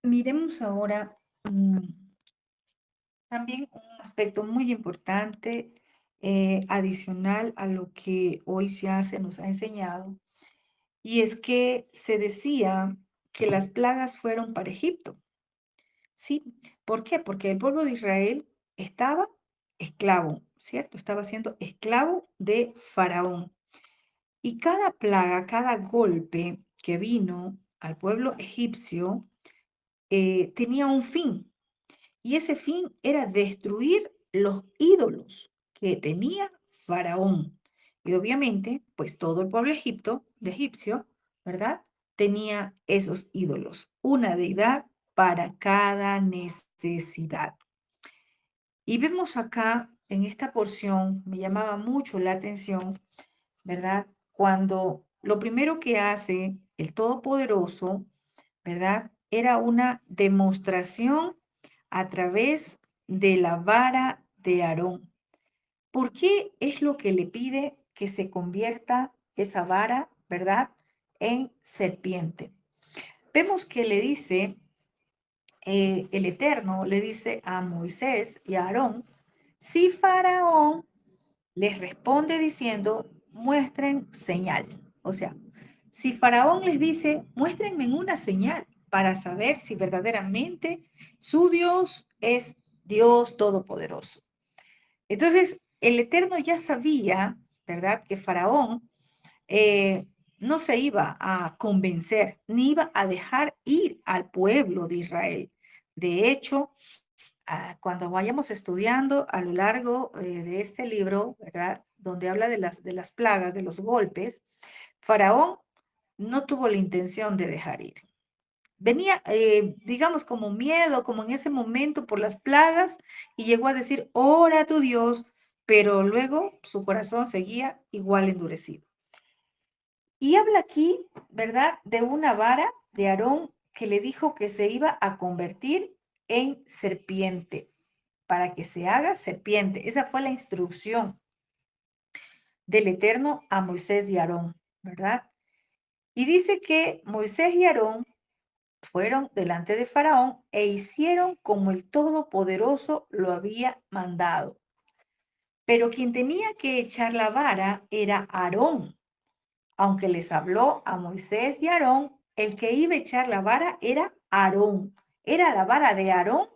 Miremos ahora mm, también un aspecto muy importante, adicional a lo que hoy ya se nos ha enseñado, y es que se decía que las plagas fueron para Egipto. Sí, ¿por qué? Porque el pueblo de Israel estaba esclavo, ¿cierto? Estaba siendo esclavo de Faraón. Y cada plaga, cada golpe que vino al pueblo egipcio tenía un fin. Y ese fin era destruir los ídolos que tenía Faraón. Y obviamente, pues todo el pueblo de egipcio, ¿verdad? Tenía esos ídolos, una deidad para cada necesidad. Y vemos acá en esta porción, me llamaba mucho la atención, ¿verdad? Cuando lo primero que hace el Todopoderoso, ¿verdad? Era una demostración a través de la vara de Aarón. ¿Por qué es lo que le pide que se convierta esa vara, ¿verdad? En serpiente. Vemos que le dice, el Eterno le dice a Moisés y a Aarón, si Faraón les responde diciendo, muestren señal. O sea, si Faraón les dice, muéstrenme una señal para saber si verdaderamente su Dios es Dios Todopoderoso. Entonces, el Eterno ya sabía, ¿verdad?, que Faraón no se iba a convencer, ni iba a dejar ir al pueblo de Israel. De hecho, cuando vayamos estudiando a lo largo de este libro, ¿verdad? Donde habla de las plagas, de los golpes, Faraón no tuvo la intención de dejar ir. Venía, digamos, como miedo, como en ese momento por las plagas, y llegó a decir, ora a tu Dios, pero luego su corazón seguía igual endurecido. Y habla aquí, ¿verdad?, de una vara de Aarón que le dijo que se iba a convertir en serpiente, para que se haga serpiente. Esa fue la instrucción del Eterno a Moisés y Aarón, ¿verdad? Y dice que Moisés y Aarón fueron delante de Faraón e hicieron como el Todopoderoso lo había mandado. Pero quien tenía que echar la vara era Aarón. Aunque les habló a Moisés y Aarón, el que iba a echar la vara era Aarón. Era la vara de Aarón,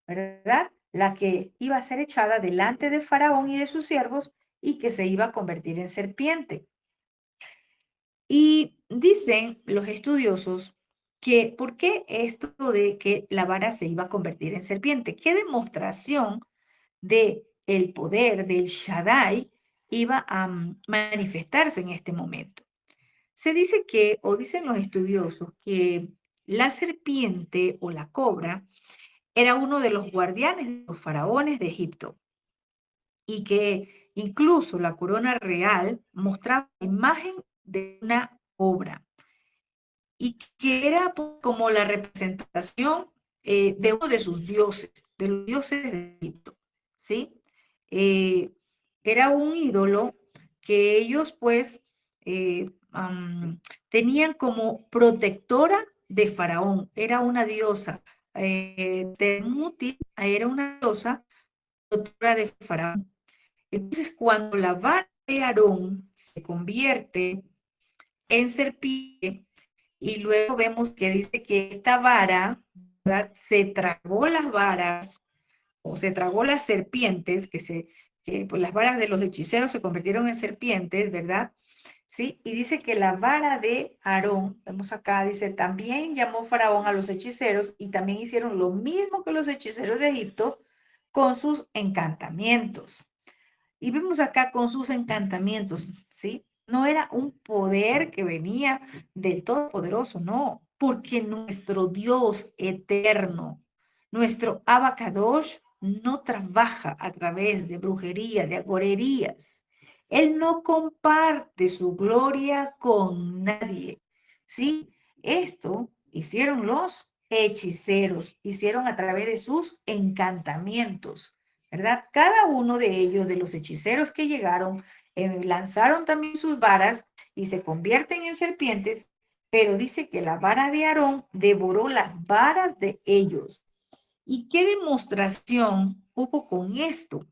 ¿verdad? La que iba a ser echada delante de Faraón y de sus siervos y que se iba a convertir en serpiente. Y dicen los estudiosos que, ¿por qué esto de que la vara se iba a convertir en serpiente? ¿Qué demostración de el poder del Shaddai iba a manifestarse en este momento? Se dice que, o dicen los estudiosos, que la serpiente o la cobra era uno de los guardianes de los faraones de Egipto y que incluso la corona real mostraba la imagen de una cobra y que era como la representación de uno de sus dioses, de los dioses de Egipto, ¿sí? Eh, Era un ídolo que ellos pues tenían como protectora de Faraón, era una diosa, Temuti era una diosa protectora de Faraón. Entonces, cuando la vara de Aarón se convierte en serpiente, y luego vemos que dice que esta vara, ¿verdad?, se tragó las varas o se tragó las serpientes, que pues, las varas de los hechiceros se convirtieron en serpientes, ¿verdad? Sí, y dice que la vara de Aarón, vemos acá, dice, también llamó Faraón a los hechiceros y también hicieron lo mismo que los hechiceros de Egipto con sus encantamientos. Y vemos acá con sus encantamientos, ¿sí? No era un poder que venía del Todopoderoso, no, porque nuestro Dios eterno, nuestro Abacadosh, no trabaja a través de brujería, de agorerías. Él no comparte su gloria con nadie, ¿sí? Esto hicieron los hechiceros, hicieron a través de sus encantamientos. ¿Verdad? Cada uno de ellos, de los hechiceros que llegaron, lanzaron también sus varas y se convierten en serpientes pero dice que la vara de Aarón devoró las varas de ellos. ¿Y qué demostración hubo con esto?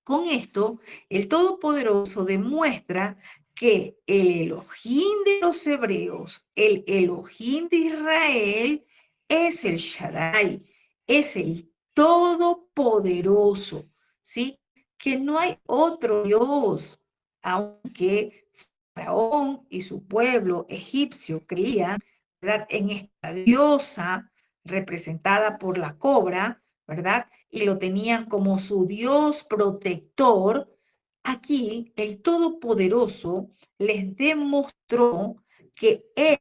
Con esto, el Todopoderoso demuestra que el Elohim de los hebreos, el Elohim de Israel, es el Shaddai, es el Todopoderoso, ¿sí? Que no hay otro Dios, aunque Faraón y su pueblo egipcio creían, ¿verdad?, en esta diosa representada por la cobra, ¿verdad? Y lo tenían como su Dios protector. Aquí el Todopoderoso les demostró que Él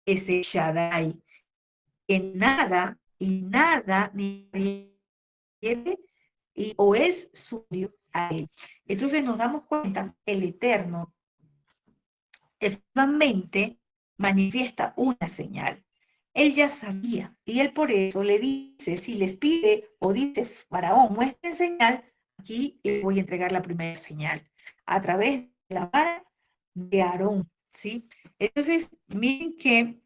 es el Shaddai, que nada y nada ni nadie quiere y, o es suyo a Él. Entonces nos damos cuenta, el Eterno efectivamente manifiesta una señal. Él ya sabía y él por eso le dice, si les pide o dice Faraón, muestren señal, aquí le voy a entregar la primera señal a través de la vara de Aarón, ¿sí? Entonces, miren que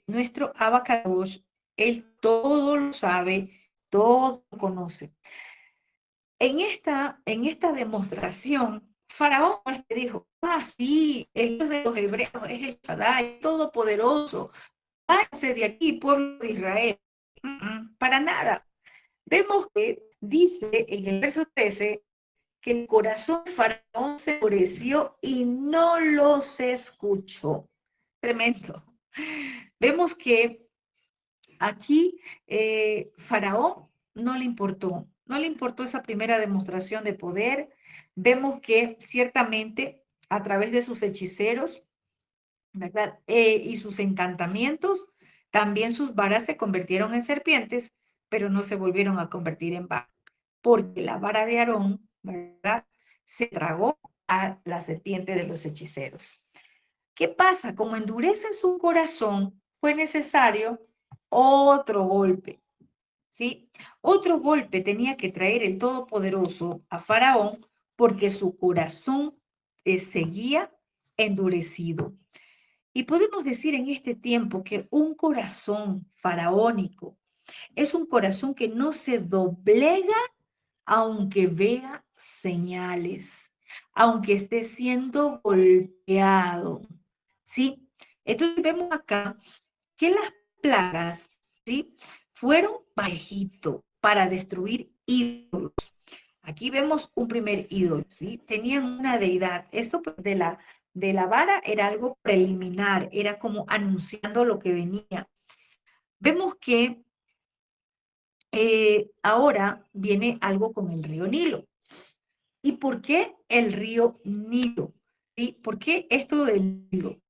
nuestro Abacadosh, él todo lo sabe, todo lo conoce. En esta demostración, Faraón es que dijo, sí, el Dios de los hebreos es el Shaddai, todopoderoso, váyanse de aquí, pueblo de Israel. Para nada. Vemos que dice en el verso 13 que el corazón de Faraón se endureció y no los escuchó. Tremendo. Vemos que aquí Faraón no le importó esa primera demostración de poder. Vemos que ciertamente a través de sus hechiceros, ¿verdad? Y sus encantamientos, también sus varas se convirtieron en serpientes, pero no se volvieron a convertir en varas, porque la vara de Aarón, ¿verdad? Se tragó a la serpiente de los hechiceros. ¿Qué pasa? Como endurece su corazón, fue necesario otro golpe, ¿sí? Otro golpe tenía que traer el Todopoderoso a Faraón porque su corazón seguía endurecido. Y podemos decir en este tiempo que un corazón faraónico es un corazón que no se doblega aunque vea señales, aunque esté siendo golpeado, ¿sí? Entonces vemos acá que las plagas, ¿sí?, fueron para Egipto para destruir ídolos. Aquí vemos un primer ídolo, ¿sí? Tenían una deidad. Esto pues, de la vara era algo preliminar, era como anunciando lo que venía. Vemos que ahora viene algo con el río Nilo. ¿Y por qué el río Nilo? ¿Sí? ¿Por qué esto del Nilo?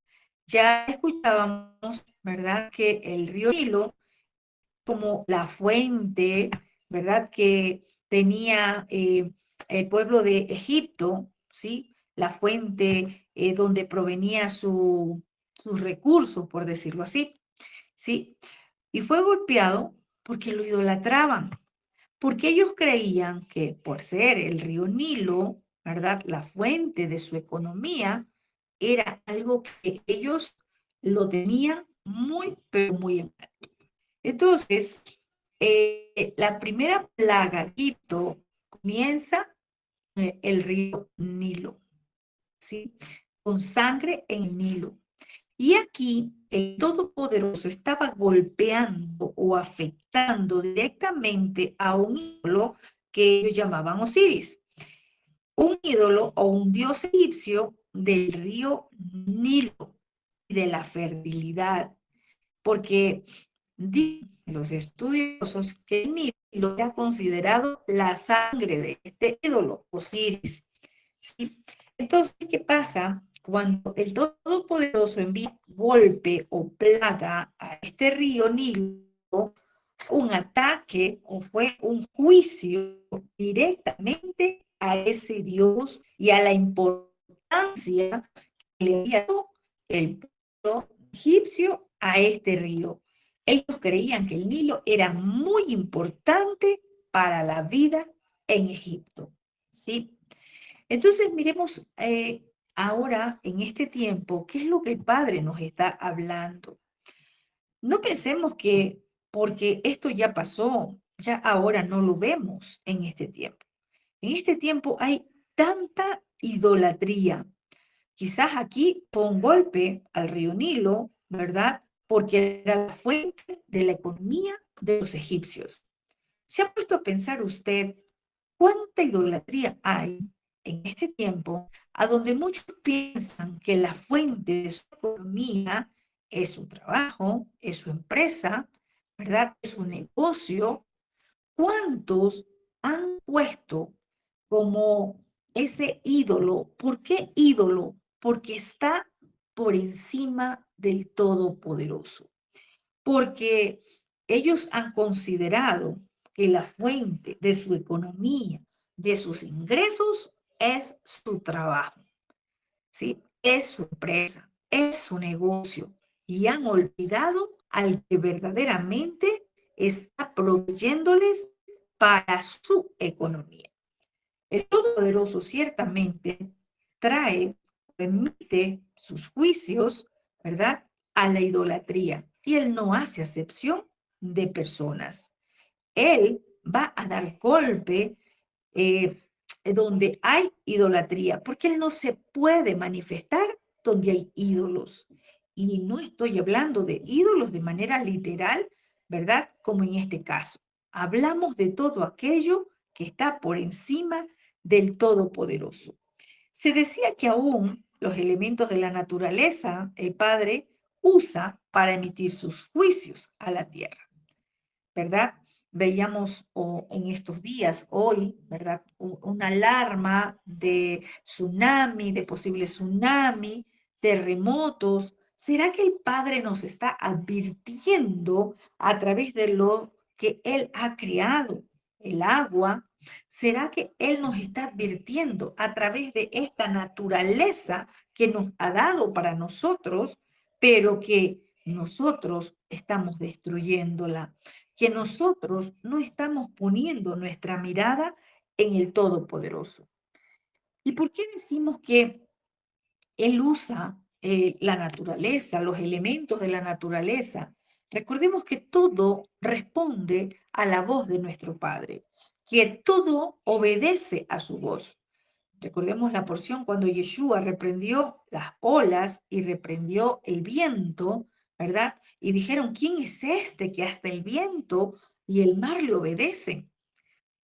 Ya escuchábamos, ¿verdad?, que el río Nilo, como la fuente, ¿verdad?, que tenía el pueblo de Egipto, ¿sí? La fuente donde provenía sus recursos, por decirlo así, ¿sí? Y fue golpeado porque lo idolatraban, porque ellos creían que por ser el río Nilo, ¿verdad?, la fuente de su economía, era algo que ellos lo tenían muy, pero muy en alto. Entonces, la primera plaga de Egipto comienza el río Nilo, ¿sí? Con sangre en el Nilo. Y aquí el Todopoderoso estaba golpeando o afectando directamente a un ídolo que ellos llamaban Osiris, un ídolo o un dios egipcio del río Nilo y de la fertilidad, porque dicen los estudiosos que el Nilo era considerado la sangre de este ídolo, Osiris. ¿Sí? Entonces, ¿qué pasa? Cuando el Todopoderoso envía golpe o plaga a este río Nilo, un ataque o fue un juicio directamente a ese Dios y a la importancia que le había dado el pueblo egipcio a este río. Ellos creían que el Nilo era muy importante para la vida en Egipto, ¿sí? Entonces, miremos ahora, en este tiempo, ¿qué es lo que el Padre nos está hablando? No pensemos que porque esto ya pasó, ya ahora no lo vemos en este tiempo. En este tiempo hay tanta idolatría. Quizás aquí fue un golpe al río Nilo, ¿verdad? Porque era la fuente de la economía de los egipcios. ¿Se ha puesto a pensar usted cuánta idolatría hay en este tiempo a donde muchos piensan que la fuente de su economía es su trabajo, es su empresa, ¿verdad? Es su negocio? ¿Cuántos han puesto como ese ídolo? ¿Por qué ídolo? Porque está por encima del Todopoderoso. Porque ellos han considerado que la fuente de su economía, de sus ingresos, es su trabajo, ¿sí? Es su empresa, es su negocio. Y han olvidado al que verdaderamente está proveyéndoles para su economía. El Todopoderoso ciertamente trae, emite sus juicios, ¿verdad? A la idolatría. Y Él no hace acepción de personas. Él va a dar golpe eh, donde hay idolatría, porque Él no se puede manifestar donde hay ídolos. Y no estoy hablando de ídolos de manera literal, ¿verdad? Como en este caso. Hablamos de todo aquello que está por encima del Todopoderoso. Se decía que aún los elementos de la naturaleza, el Padre usa para emitir sus juicios a la tierra. ¿Verdad? Veíamos en estos días, hoy, ¿verdad? Una alarma de tsunami, de posible tsunami, terremotos. ¿Será que el Padre nos está advirtiendo a través de lo que Él ha creado, el agua? ¿Será que Él nos está advirtiendo a través de esta naturaleza que nos ha dado para nosotros, pero que nosotros estamos destruyéndola? Que nosotros no estamos poniendo nuestra mirada en el Todopoderoso. ¿Y por qué decimos que Él usa la naturaleza, los elementos de la naturaleza? Recordemos que todo responde a la voz de nuestro Padre, que todo obedece a su voz. Recordemos la porción cuando Yeshua reprendió las olas y reprendió el viento, ¿verdad? Y dijeron, ¿quién es este que hasta el viento y el mar le obedecen?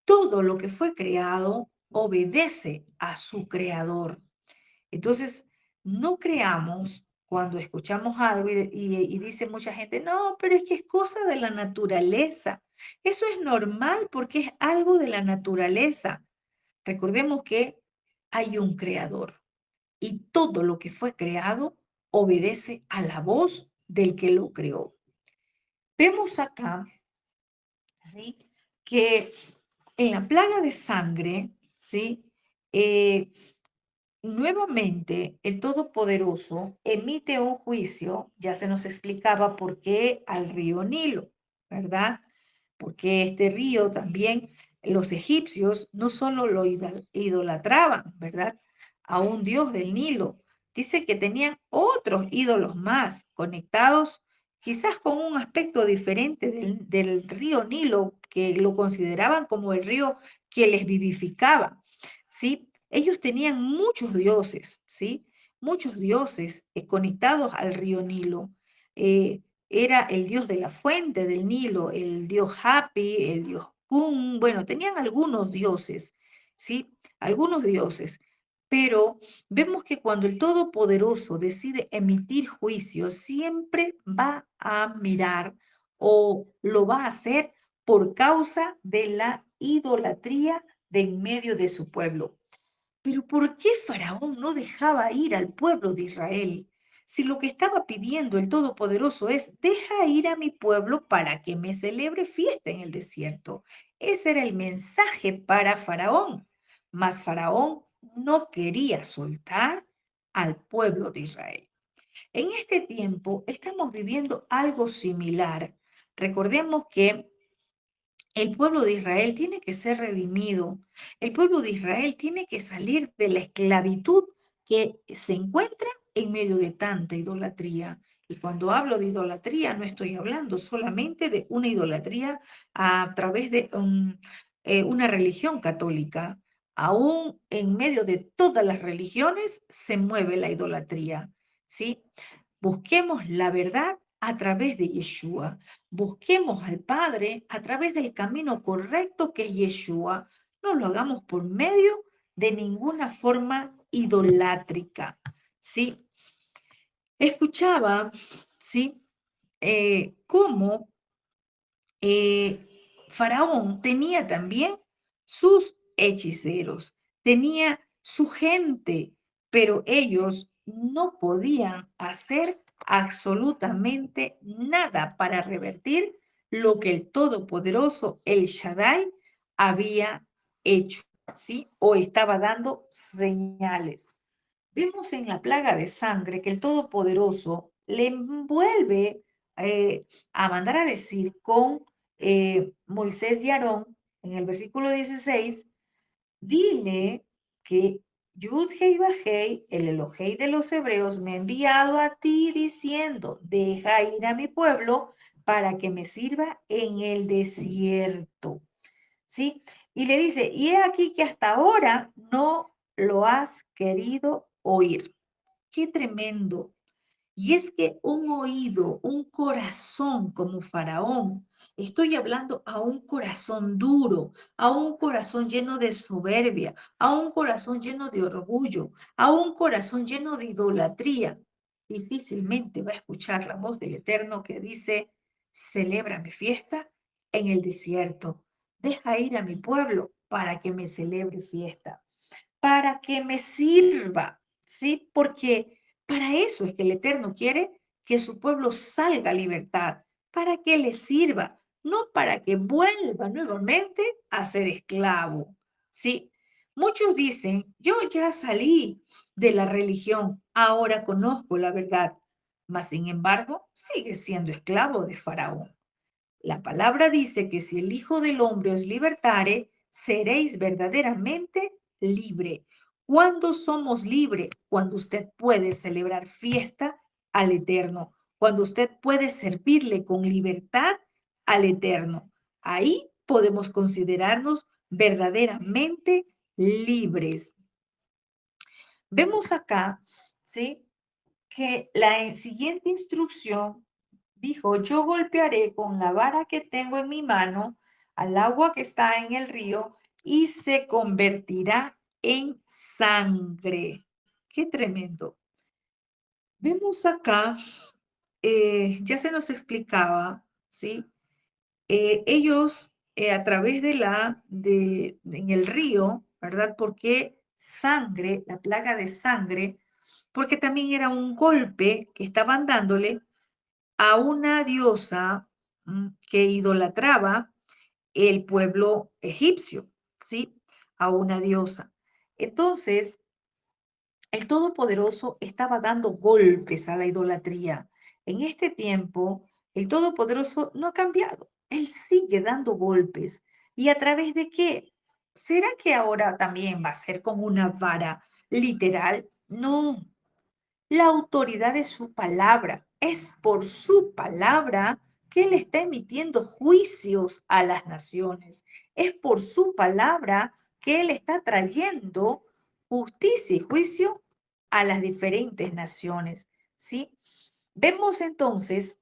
Todo lo que fue creado obedece a su creador. Entonces, no creamos cuando escuchamos algo y dice mucha gente, no, pero es que es cosa de la naturaleza. Eso es normal porque es algo de la naturaleza. Recordemos que hay un creador y todo lo que fue creado obedece a la voz del que lo creó. Vemos acá, ¿sí? Que en la plaga de sangre, ¿sí? Eh, Nuevamente, el Todopoderoso emite un juicio, ya se nos explicaba por qué al río Nilo, ¿verdad? Porque este río también los egipcios no solo lo idolatraban, ¿verdad? A un dios del Nilo. Dice que tenían otros ídolos más conectados, quizás con un aspecto diferente del río Nilo, que lo consideraban como el río que les vivificaba, ¿sí? Ellos tenían muchos dioses, ¿sí? Muchos dioses conectados al río Nilo. Era el dios de la fuente del Nilo, el dios Hapi, el dios Kun, bueno, tenían algunos dioses, ¿sí? Algunos dioses, pero vemos que cuando el Todopoderoso decide emitir juicio, siempre va a mirar o lo va a hacer por causa de la idolatría de en medio de su pueblo. Pero ¿por qué Faraón no dejaba ir al pueblo de Israel? Si lo que estaba pidiendo el Todopoderoso es, deja ir a mi pueblo para que me celebre fiesta en el desierto. Ese era el mensaje para Faraón. Mas Faraón no quería soltar al pueblo de Israel. En este tiempo estamos viviendo algo similar. Recordemos que el pueblo de Israel tiene que ser redimido. El pueblo de Israel tiene que salir de la esclavitud que se encuentra en medio de tanta idolatría. Y cuando hablo de idolatría, no estoy hablando solamente de una idolatría a través de una religión católica. Aún en medio de todas las religiones se mueve la idolatría, ¿sí? Busquemos la verdad a través de Yeshua. Busquemos al Padre a través del camino correcto que es Yeshua. No lo hagamos por medio de ninguna forma idolátrica, ¿sí? Escuchaba, ¿sí? Cómo Faraón tenía también sus hechiceros, tenía su gente, pero ellos no podían hacer absolutamente nada para revertir lo que el Todopoderoso, el Shaddai, había hecho, ¿sí? O estaba dando señales. Vemos en la plaga de sangre que el Todopoderoso le envuelve a mandar a decir con Moisés y Aarón en el versículo 16, dile que Yud Hei Bajei, el Elohei de los hebreos, me ha enviado a ti diciendo, deja ir a mi pueblo para que me sirva en el desierto. ¿Sí? Y le dice, y he aquí que hasta ahora no lo has querido oír. Qué tremendo. Y es que un oído, un corazón como Faraón, estoy hablando a un corazón duro, a un corazón lleno de soberbia, a un corazón lleno de orgullo, a un corazón lleno de idolatría, difícilmente va a escuchar la voz del Eterno que dice, celebra mi fiesta en el desierto, deja ir a mi pueblo para que me celebre fiesta, para que me sirva, ¿sí? Porque para eso es que el Eterno quiere que su pueblo salga a libertad, para que le sirva, no para que vuelva nuevamente a ser esclavo, ¿sí? Muchos dicen, yo ya salí de la religión, ahora conozco la verdad, mas sin embargo sigue siendo esclavo de Faraón. La palabra dice que si el Hijo del Hombre os libertare, seréis verdaderamente libre. ¿Cuándo somos libres? Cuando usted puede celebrar fiesta al Eterno, cuando usted puede servirle con libertad al Eterno. Ahí podemos considerarnos verdaderamente libres. Vemos acá, ¿sí? Que la siguiente instrucción dijo, yo golpearé con la vara que tengo en mi mano al agua que está en el río y se convertirá en sangre. Qué tremendo. Vemos acá, ya se nos explicaba, ¿sí? Ellos a través en el río, ¿verdad? Porque sangre, la plaga de sangre, porque también era un golpe que estaban dándole a una diosa que idolatraba el pueblo egipcio, ¿sí? A una diosa. Entonces, el Todopoderoso estaba dando golpes a la idolatría. En este tiempo, el Todopoderoso no ha cambiado. Él sigue dando golpes. ¿Y a través de qué? ¿Será que ahora también va a ser como una vara literal? No, la autoridad de su palabra. Es por su palabra que Él está emitiendo juicios a las naciones. Es por su palabra que Él está trayendo justicia y juicio a las diferentes naciones. ¿Sí? Vemos entonces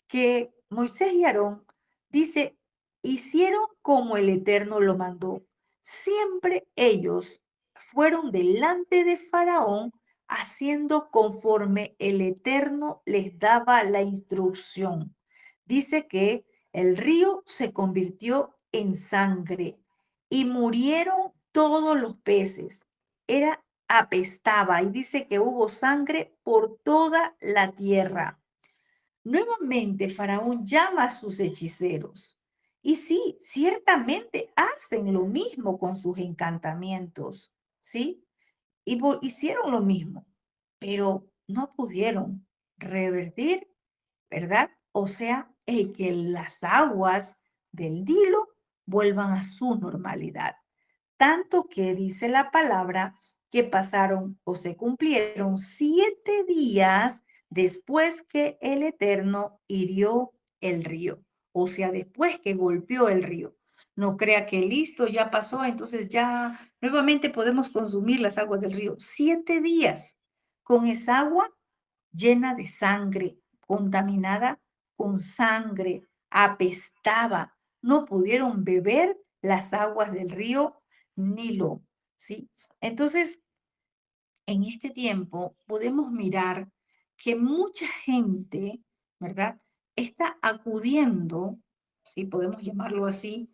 que Moisés y Aarón, dice, hicieron como el Eterno lo mandó. Siempre ellos fueron delante de Faraón haciendo conforme el Eterno les daba la instrucción. Dice que el río se convirtió en sangre y murieron todos los peces. Era apestaba y dice que hubo sangre por toda la tierra. Nuevamente, Faraón llama a sus hechiceros. Y sí, ciertamente hacen lo mismo con sus encantamientos, ¿sí? Y hicieron lo mismo, pero no pudieron revertir, ¿verdad? O sea, el que las aguas del Nilo vuelvan a su normalidad. Tanto que dice la palabra que pasaron o se cumplieron 7 días después que el Eterno hirió el río, o sea, después que golpeó el río. No crea que listo, ya pasó, entonces ya nuevamente podemos consumir las aguas del río. 7 días con esa agua llena de sangre, contaminada con sangre, apestaba. No pudieron beber las aguas del río Nilo, ¿sí? Entonces, en este tiempo podemos mirar que mucha gente, ¿verdad? Está acudiendo, ¿sí? Podemos llamarlo así,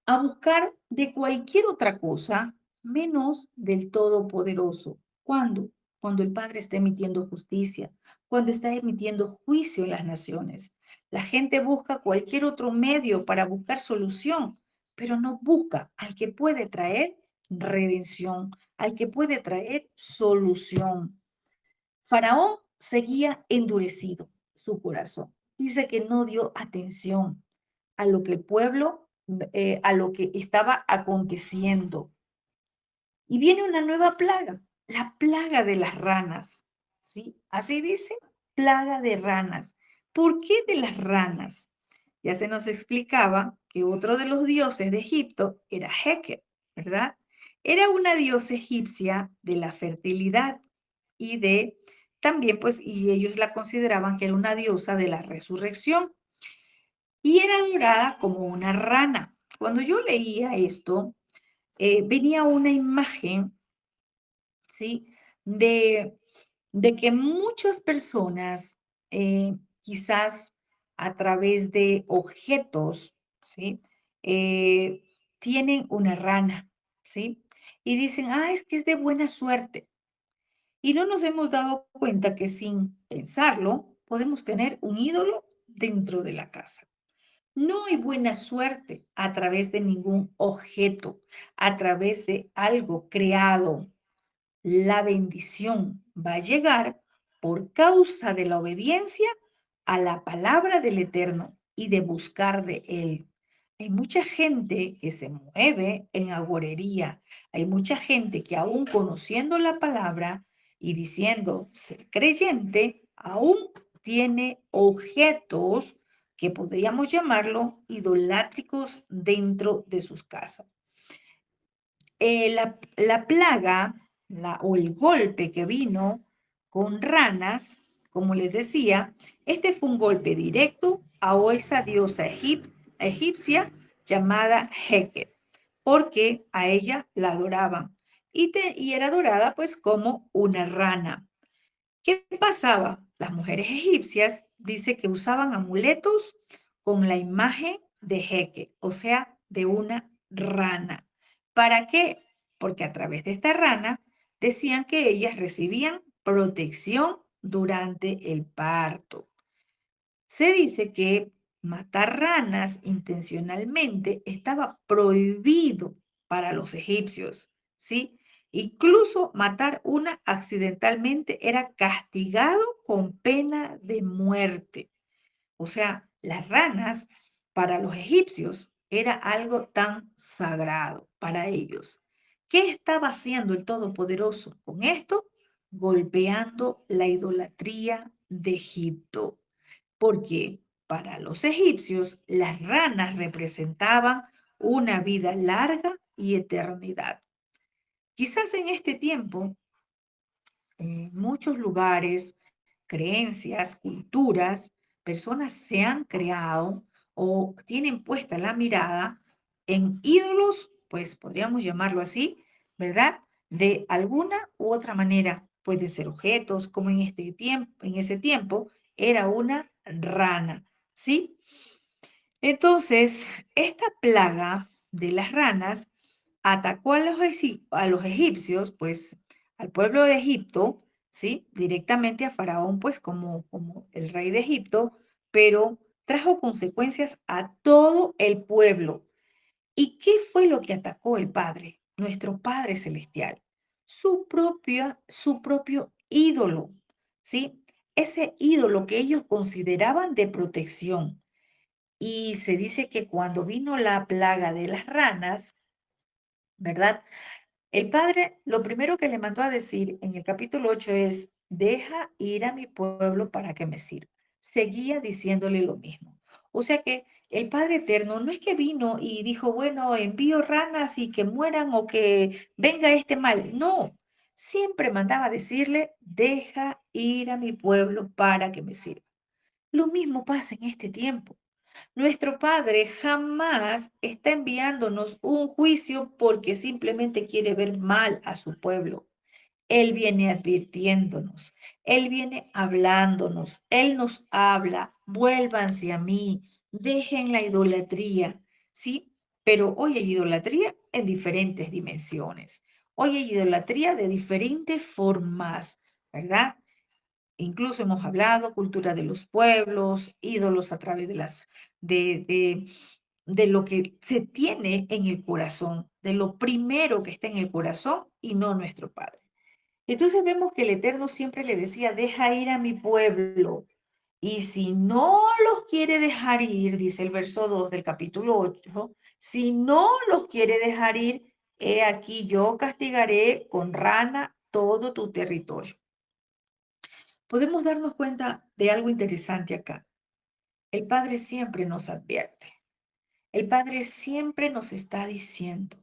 a buscar de cualquier otra cosa menos del Todopoderoso. ¿Cuándo? Cuando el Padre está emitiendo justicia, cuando está emitiendo juicio en las naciones. La gente busca cualquier otro medio para buscar solución, pero no busca al que puede traer redención, al que puede traer solución. Faraón seguía endurecido su corazón. Dice que no dio atención a lo que el pueblo, a lo que estaba aconteciendo. Y viene una nueva plaga, la plaga de las ranas, ¿sí? Así dice, plaga de ranas. ¿Por qué de las ranas? Ya se nos explicaba que otro de los dioses de Egipto era Heket, ¿verdad? Era una diosa egipcia de la fertilidad y de también, pues, y ellos la consideraban que era una diosa de la resurrección y era adorada como una rana. Cuando yo leía esto, venía una imagen, ¿sí? De, de que muchas personas, quizás a través de objetos, ¿sí? Eh, tienen una rana, ¿sí? Y dicen, ah, es que es de buena suerte. Y no nos hemos dado cuenta que sin pensarlo podemos tener un ídolo dentro de la casa. No hay buena suerte a través de ningún objeto, a través de algo creado. La bendición va a llegar por causa de la obediencia a la palabra del Eterno y de buscar de Él. Hay mucha gente que se mueve en agorería. Hay mucha gente que aún conociendo la palabra y diciendo ser creyente, aún tiene objetos que podríamos llamarlo idolátricos dentro de sus casas. La plaga o el golpe que vino con ranas, como les decía, este fue un golpe directo a esa diosa egipcia llamada Heket, porque a ella la adoraban y era adorada pues como una rana. ¿Qué pasaba? Las mujeres egipcias dice que usaban amuletos con la imagen de jeque, o sea, de una rana. ¿Para qué? Porque a través de esta rana decían que ellas recibían protección durante el parto. Se dice que matar ranas intencionalmente estaba prohibido para los egipcios, ¿sí? Incluso matar una accidentalmente era castigado con pena de muerte. O sea, las ranas para los egipcios era algo tan sagrado para ellos. ¿Qué estaba haciendo el Todopoderoso con esto? Golpeando la idolatría de Egipto, porque para los egipcios las ranas representaban una vida larga y eternidad. Quizás en este tiempo, en muchos lugares, creencias, culturas, personas se han creado o tienen puesta la mirada en ídolos, pues podríamos llamarlo así, ¿verdad? De alguna u otra manera. Pueden ser objetos, como en este tiempo, en ese tiempo era una rana, ¿sí? Entonces, esta plaga de las ranas atacó a los egipcios, pues al pueblo de Egipto, ¿sí? Directamente a Faraón, pues como el rey de Egipto, pero trajo consecuencias a todo el pueblo. ¿Y qué fue lo que atacó el Padre, nuestro Padre Celestial? Su propio ídolo, ¿sí? Ese ídolo que ellos consideraban de protección. Y se dice que cuando vino la plaga de las ranas, ¿verdad? El padre lo primero que le mandó a decir en el capítulo 8 es, deja ir a mi pueblo para que me sirva. Seguía diciéndole lo mismo. O sea que el Padre Eterno no es que vino y dijo, bueno, envío ranas y que mueran o que venga este mal. No, siempre mandaba decirle, deja ir a mi pueblo para que me sirva. Lo mismo pasa en este tiempo. Nuestro Padre jamás está enviándonos un juicio porque simplemente quiere ver mal a su pueblo. Él viene advirtiéndonos, Él viene hablándonos, Él nos habla, vuélvanse a mí, dejen la idolatría, ¿sí? Pero hoy hay idolatría en diferentes dimensiones. Hoy hay idolatría de diferentes formas, ¿verdad? Incluso hemos hablado cultura de los pueblos, ídolos a través de de lo que se tiene en el corazón, de lo primero que está en el corazón y no nuestro Padre. Entonces vemos que el Eterno siempre le decía, deja ir a mi pueblo. Y si no los quiere dejar ir, dice el verso 2 del capítulo 8, si no los quiere dejar ir, he aquí yo castigaré con rana todo tu territorio. Podemos darnos cuenta de algo interesante acá. El Padre siempre nos advierte. El Padre siempre nos está diciendo,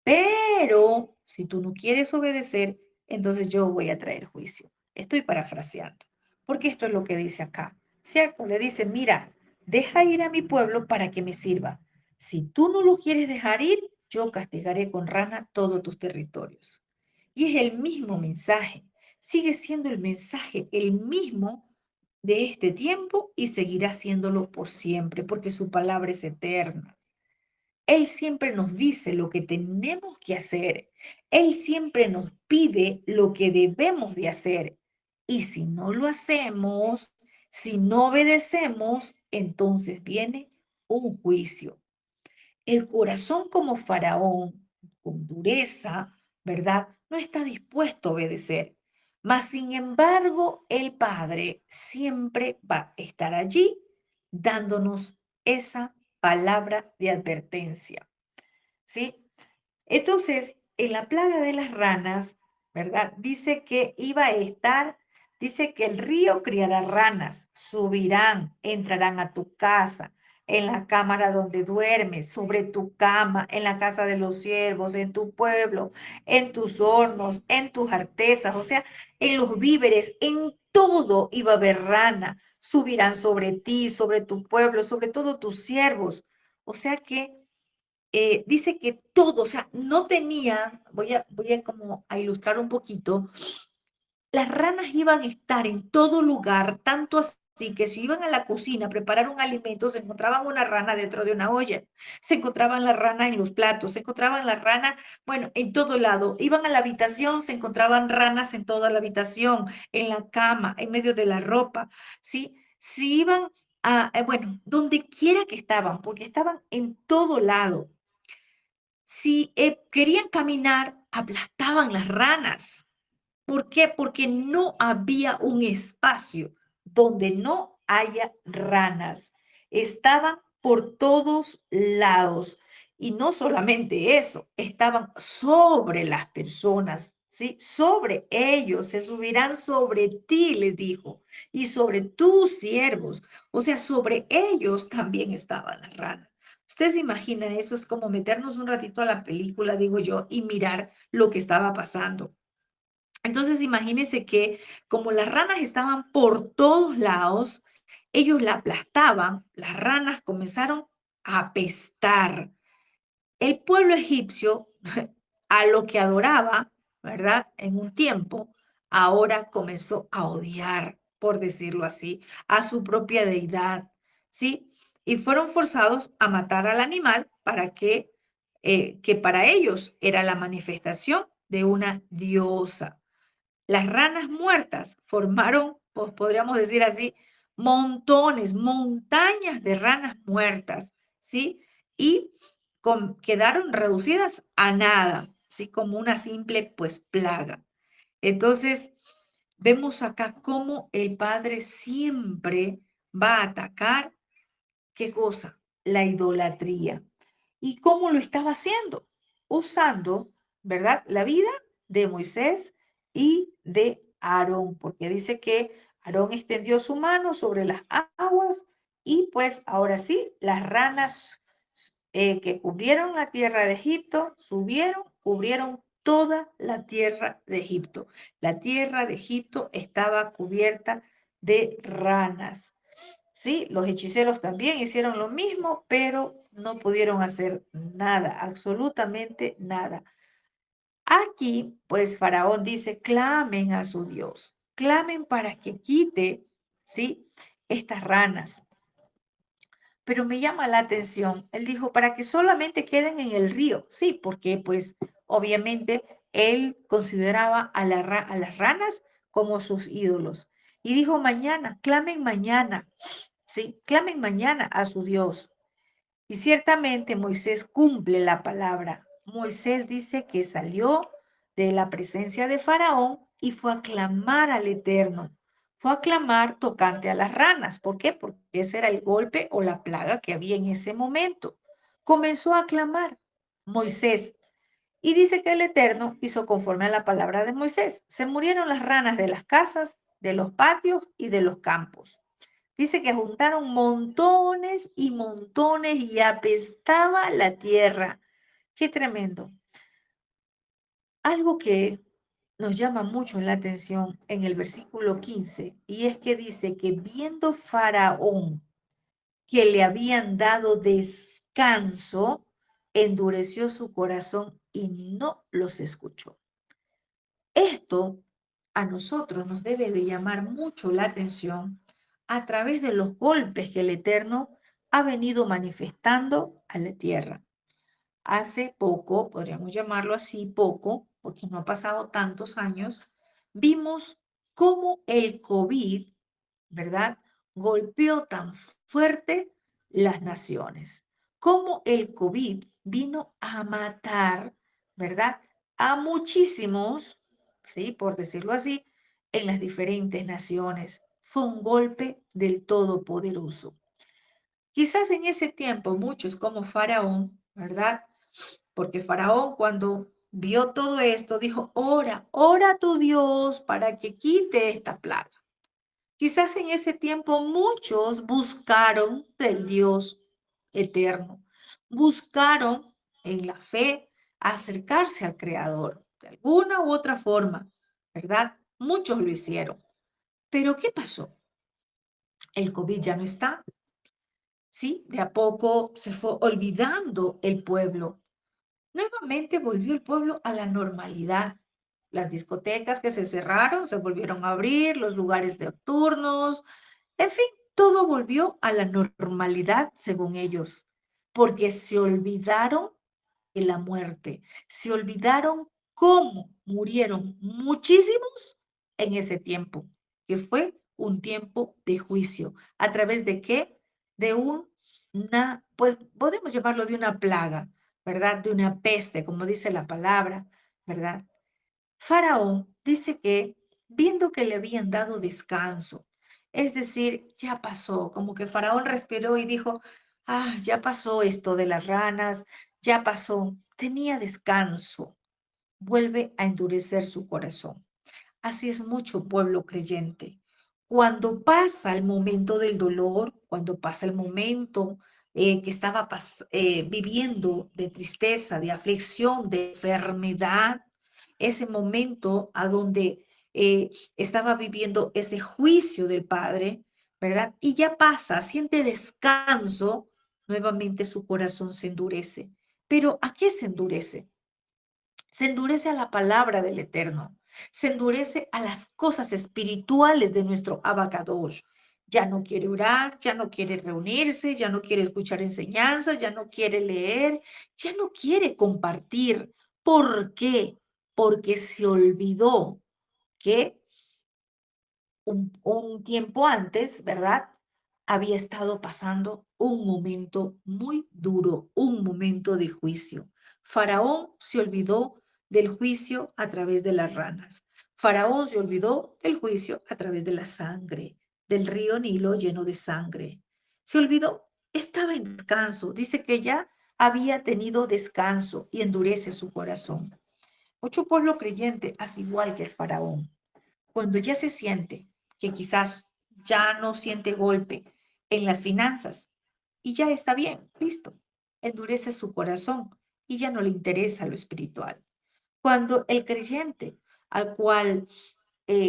pero si tú no quieres obedecer, entonces yo voy a traer juicio. Estoy parafraseando, porque esto es lo que dice acá, ¿cierto? Le dice, mira, deja ir a mi pueblo para que me sirva. Si tú no lo quieres dejar ir, yo castigaré con rana todos tus territorios. Y es el mismo mensaje, sigue siendo el mensaje, el mismo de este tiempo y seguirá siéndolo por siempre, porque su palabra es eterna. Él siempre nos dice lo que tenemos que hacer. Él siempre nos pide lo que debemos de hacer. Y si no lo hacemos, si no obedecemos, entonces viene un juicio. El corazón como faraón, con dureza, ¿verdad? No está dispuesto a obedecer. Mas, sin embargo, el Padre siempre va a estar allí dándonos esa palabra de advertencia, ¿sí? Entonces, en la plaga de las ranas, ¿verdad? Dice que iba a estar, dice que el río criará ranas, subirán, entrarán a tu casa, en la cámara donde duermes, sobre tu cama, en la casa de los siervos, en tu pueblo, en tus hornos, en tus artesas, o sea, en los víveres, en todo iba a haber rana. Subirán sobre ti, sobre tu pueblo, sobre todos tus siervos. O sea que dice que todo, o sea, no tenía, voy a como a ilustrar un poquito, las ranas iban a estar en todo lugar, tanto así que si iban a la cocina a preparar un alimento, se encontraban una rana dentro de una olla, se encontraban la rana en los platos, se encontraban la rana, bueno, en todo lado. Iban a la habitación, se encontraban ranas en toda la habitación, en la cama, en medio de la ropa, ¿sí? Si iban a, bueno, donde quiera que estaban, porque estaban en todo lado. Si querían caminar, aplastaban las ranas. ¿Por qué? Porque no había un espacio donde no haya ranas. Estaban por todos lados. Y no solamente eso, estaban sobre las personas, ¿sí? Sobre ellos, se subirán sobre ti, les dijo, y sobre tus siervos. O sea, sobre ellos también estaban las ranas. Usted se imagina, eso es como meternos un ratito a la película, digo yo, y mirar lo que estaba pasando. Entonces, imagínense que como las ranas estaban por todos lados, ellos la aplastaban, las ranas comenzaron a apestar. El pueblo egipcio, a lo que adoraba, ¿verdad? En un tiempo, ahora comenzó a odiar, por decirlo así, a su propia deidad, ¿sí? Y fueron forzados a matar al animal para que para ellos era la manifestación de una diosa. Las ranas muertas formaron, pues podríamos decir así, montones, montañas de ranas muertas, ¿sí? Y quedaron reducidas a nada, ¿sí? Como una simple, pues, plaga. Entonces, vemos acá cómo el Padre siempre va a atacar, ¿qué cosa? La idolatría. ¿Y cómo lo estaba haciendo? Usando ¿verdad? La vida de Moisés y de Aarón, porque dice que Aarón extendió su mano sobre las aguas y pues ahora sí, las ranas que cubrieron la tierra de Egipto subieron, cubrieron toda la tierra de Egipto. La tierra de Egipto estaba cubierta de ranas. Sí, los hechiceros también hicieron lo mismo, pero no pudieron hacer nada, absolutamente nada. Aquí, pues Faraón dice, clamen a su Dios, clamen para que quite, ¿sí? Estas ranas. Pero me llama la atención, él dijo, para que solamente queden en el río. Sí, porque pues obviamente él consideraba a las ranas como sus ídolos. Y dijo, mañana, ¿sí? Clamen mañana a su Dios. Y ciertamente Moisés cumple la palabra. Moisés dice que salió de la presencia de Faraón y fue a clamar al Eterno. Fue a clamar tocante a las ranas. ¿Por qué? Porque ese era el golpe o la plaga que había en ese momento. Comenzó a clamar Moisés y dice que el Eterno hizo conforme a la palabra de Moisés. Se murieron las ranas de las casas, de los patios y de los campos. Dice que juntaron montones y montones y apestaba la tierra. Qué tremendo. Algo que nos llama mucho la atención en el versículo 15 y es que dice que viendo Faraón que le habían dado descanso, endureció su corazón y no los escuchó. Esto a nosotros nos debe de llamar mucho la atención a través de los golpes que el Eterno ha venido manifestando a la tierra. Hace poco, podríamos llamarlo así, poco, porque no ha pasado tantos años, vimos cómo el COVID, ¿verdad? Golpeó tan fuerte las naciones, cómo el COVID vino a matar, ¿verdad? A muchísimos, ¿sí? Por decirlo así, en las diferentes naciones. Fue un golpe del Todopoderoso. Quizás en ese tiempo muchos como Faraón, ¿verdad? Porque Faraón cuando vio todo esto dijo, ora, ora a tu Dios para que quite esta plaga. Quizás en ese tiempo muchos buscaron del Dios eterno, buscaron en la fe acercarse al Creador de alguna u otra forma, ¿verdad? Muchos lo hicieron. Pero ¿qué pasó? El COVID ya no está, ¿sí? De a poco se fue olvidando el pueblo. Nuevamente volvió el pueblo a la normalidad. Las discotecas que se cerraron se volvieron a abrir, los lugares nocturnos, en fin, todo volvió a la normalidad según ellos, porque se olvidaron de la muerte, se olvidaron cómo murieron muchísimos en ese tiempo, que fue un tiempo de juicio. ¿A través de qué? De pues podemos llamarlo de una plaga, ¿verdad? De una peste, como dice la palabra, ¿verdad? Faraón dice que viendo que le habían dado descanso, es decir, ya pasó, como que Faraón respiró y dijo, ah, ya pasó esto de las ranas, ya pasó, tenía descanso, vuelve a endurecer su corazón. Así es mucho pueblo creyente. Cuando pasa el momento del dolor, cuando pasa el momento que estaba viviendo de tristeza, de aflicción, de enfermedad, ese momento a donde estaba viviendo ese juicio del Padre, ¿verdad? Y ya pasa, siente descanso, nuevamente su corazón se endurece. Pero ¿a qué se endurece? Se endurece a la palabra del Eterno, se endurece a las cosas espirituales de nuestro Abacadosh. Ya no quiere orar, ya no quiere reunirse, ya no quiere escuchar enseñanzas, ya no quiere leer, ya no quiere compartir. ¿Por qué? Porque se olvidó que un tiempo antes, ¿verdad? Había estado pasando un momento muy duro, un momento de juicio. Faraón se olvidó del juicio a través de las ranas. Faraón se olvidó del juicio a través de la sangre, del río Nilo lleno de sangre. Se olvidó, estaba en descanso. Dice que ya había tenido descanso y endurece su corazón. Mucho pueblo creyente hace igual que el faraón. Cuando ya se siente que quizás ya no siente golpe en las finanzas y ya está bien, listo, endurece su corazón y ya no le interesa lo espiritual. Cuando el creyente al cual,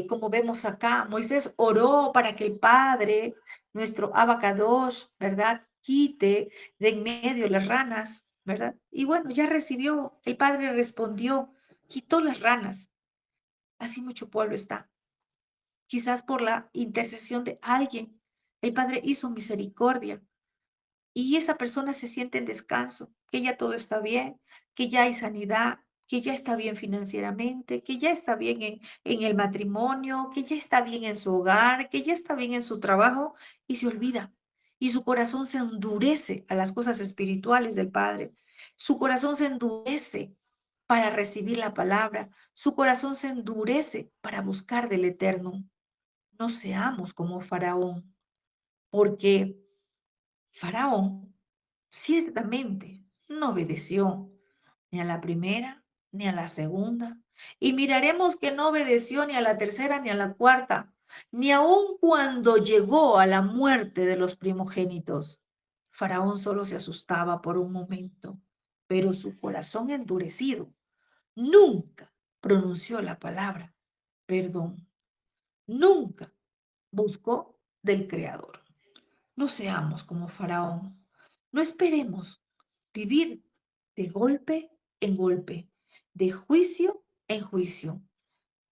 como vemos acá, Moisés oró para que el Padre, nuestro Abacadosh, ¿verdad? Quite de en medio las ranas, ¿verdad? Y bueno, ya recibió, el Padre respondió, quitó las ranas. Así mucho pueblo está. Quizás por la intercesión de alguien, el Padre hizo misericordia y esa persona se siente en descanso, que ya todo está bien, que ya hay sanidad, que ya está bien financieramente, que ya está bien en el matrimonio, que ya está bien en su hogar, que ya está bien en su trabajo y se olvida. Y su corazón se endurece a las cosas espirituales del Padre. Su corazón se endurece para recibir la palabra. Su corazón se endurece para buscar del Eterno. No seamos como Faraón, porque Faraón ciertamente no obedeció ni a la primera ni a la segunda. Y miraremos que no obedeció ni a la tercera ni a la cuarta, ni aun cuando llegó a la muerte de los primogénitos. Faraón solo se asustaba por un momento, pero su corazón endurecido nunca pronunció la palabra perdón. Nunca buscó del Creador. No seamos como Faraón. No esperemos vivir de golpe en golpe, de juicio en juicio.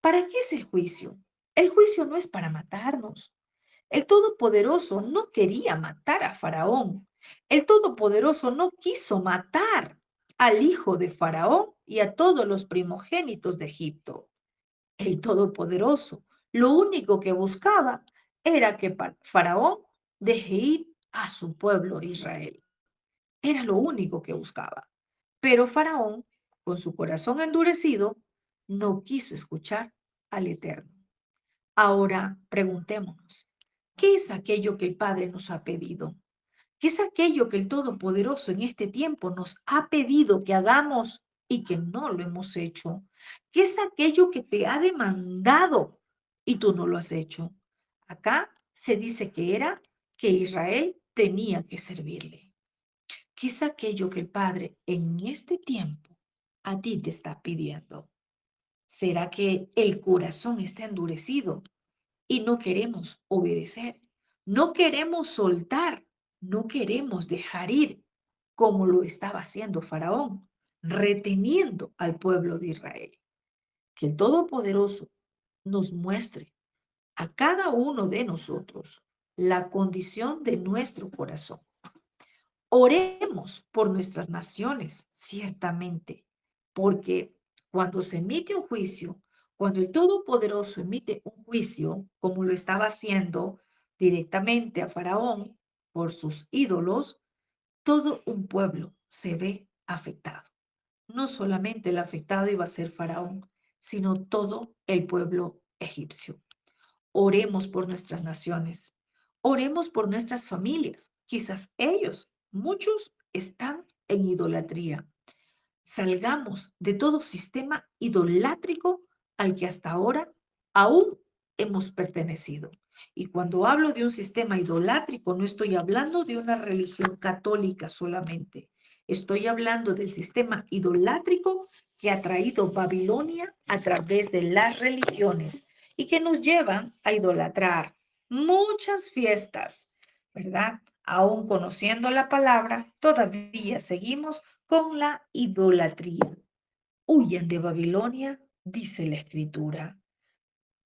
¿Para qué es el juicio? El juicio no es para matarnos. El Todopoderoso no quería matar a Faraón. El Todopoderoso no quiso matar al hijo de Faraón y a todos los primogénitos de Egipto. El Todopoderoso lo único que buscaba era que Faraón deje ir a su pueblo Israel. Era lo único que buscaba. Pero Faraón, con su corazón endurecido, no quiso escuchar al Eterno. Ahora preguntémonos, ¿qué es aquello que el Padre nos ha pedido? ¿Qué es aquello que el Todopoderoso en este tiempo nos ha pedido que hagamos y que no lo hemos hecho? ¿Qué es aquello que te ha demandado y tú no lo has hecho? Acá se dice que era que Israel tenía que servirle. ¿Qué es aquello que el Padre en este tiempo a ti te está pidiendo? ¿Será que el corazón está endurecido y no queremos obedecer? No queremos soltar, no queremos dejar ir como lo estaba haciendo Faraón, reteniendo al pueblo de Israel. Que el Todopoderoso nos muestre a cada uno de nosotros la condición de nuestro corazón. Oremos por nuestras naciones, ciertamente, porque cuando se emite un juicio, cuando el Todopoderoso emite un juicio, como lo estaba haciendo directamente a Faraón por sus ídolos, todo un pueblo se ve afectado. No solamente el afectado iba a ser Faraón, sino todo el pueblo egipcio. Oremos por nuestras naciones. Oremos por nuestras familias. Quizás ellos, muchos, están en idolatría. Salgamos de todo sistema idolátrico al que hasta ahora aún hemos pertenecido. Y cuando hablo de un sistema idolátrico, no estoy hablando de una religión católica solamente. Estoy hablando del sistema idolátrico que ha traído Babilonia a través de las religiones y que nos llevan a idolatrar muchas fiestas, ¿verdad? Aún conociendo la palabra, todavía seguimos con la idolatría. Huyan de Babilonia, dice la Escritura.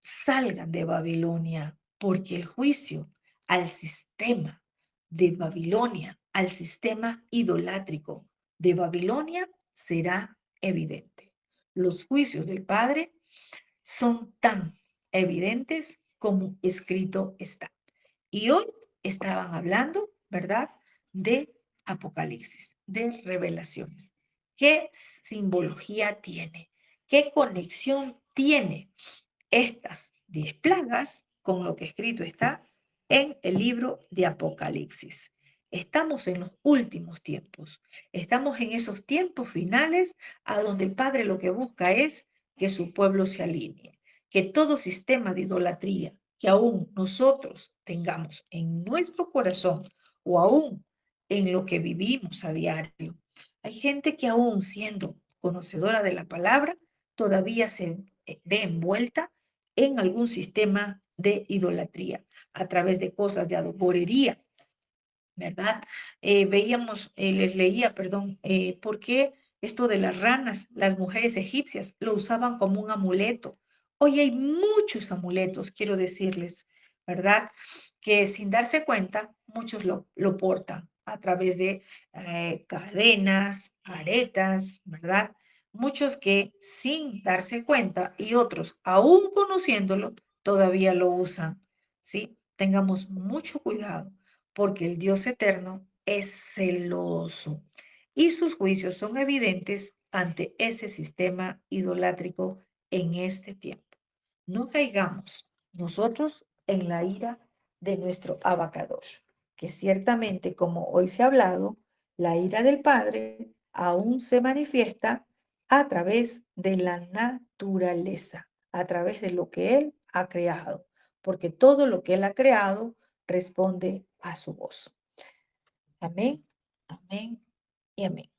Salgan de Babilonia, porque el juicio al sistema de Babilonia, al sistema idolátrico de Babilonia, será evidente. Los juicios del Padre son tan evidentes como escrito está. Y hoy estaban hablando, ¿verdad? De Apocalipsis, de revelaciones. ¿Qué simbología tiene? ¿Qué conexión tiene estas 10 plagas con lo que escrito está en el libro de Apocalipsis? Estamos en los últimos tiempos. Estamos en esos tiempos finales a donde el Padre lo que busca es que su pueblo se alinee, que todo sistema de idolatría que aún nosotros tengamos en nuestro corazón o aún en lo que vivimos a diario. Hay gente que aún siendo conocedora de la palabra, todavía se ve envuelta en algún sistema de idolatría a través de cosas de adoborería, ¿verdad? Les leía, perdón, por qué esto de las ranas, las mujeres egipcias lo usaban como un amuleto. Hoy hay muchos amuletos, quiero decirles, ¿verdad? Que sin darse cuenta, muchos lo portan a través de cadenas, aretas, ¿verdad? Muchos que sin darse cuenta y otros, aún conociéndolo, todavía lo usan, ¿sí? Tengamos mucho cuidado porque el Dios eterno es celoso y sus juicios son evidentes ante ese sistema idolátrico en este tiempo. No caigamos nosotros en la ira de nuestro abacador, que ciertamente, como hoy se ha hablado, la ira del Padre aún se manifiesta a través de la naturaleza, a través de lo que Él ha creado, porque todo lo que Él ha creado responde a su voz. Amén, amén y amén.